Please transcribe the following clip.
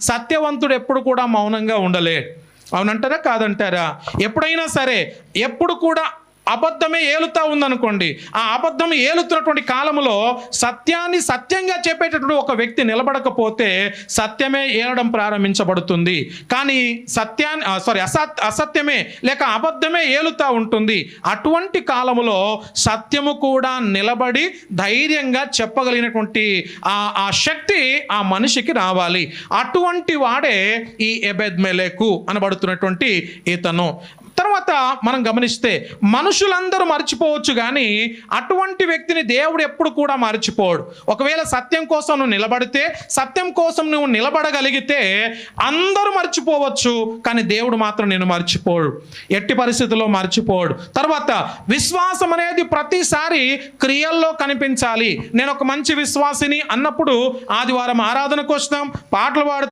సత్యవంతుడు ఎప్పుడు కూడా మౌనంగా ఉండలేడు. అవునంటారా కాదంటారా? ఎప్పుడైనా సరే ఎప్పుడు కూడా అబద్ధమే ఏలుతా ఉందనుకోండి, ఆ అబద్ధం ఏలుతున్నటువంటి కాలంలో సత్యాన్ని సత్యంగా చెప్పేటటువంటి ఒక వ్యక్తి నిలబడకపోతే సత్యమే ఏలడం ప్రారంభించబడుతుంది. కానీ అసత్యమే లేక అబద్ధమే ఏలుతా ఉంటుంది. అటువంటి కాలములో సత్యము కూడా నిలబడి ధైర్యంగా చెప్పగలిగినటువంటి ఆ శక్తి ఆ మనిషికి రావాలి. అటువంటి వాడే ఈ ఎబెద్మెలెకు అనబడుతున్నటువంటి ఇతను. తర్వాత మనం గమనిస్తే మనుషులందరూ మర్చిపోవచ్చు, కానీ అటువంటి వ్యక్తిని దేవుడు ఎప్పుడు కూడా మర్చిపోడు. ఒకవేళ సత్యం కోసం నువ్వు నిలబడితే, సత్యం కోసం నువ్వు నిలబడగలిగితే అందరూ మర్చిపోవచ్చు, కానీ దేవుడు మాత్రం నేను మర్చిపోడు, ఎట్టి పరిస్థితుల్లో మర్చిపోడు. తర్వాత విశ్వాసం అనేది ప్రతిసారి క్రియల్లో కనిపించాలి. నేను ఒక మంచి విశ్వాసిని అన్నప్పుడు ఆదివారం ఆరాధనకు వస్తాం, పాటలు పాడుతాం,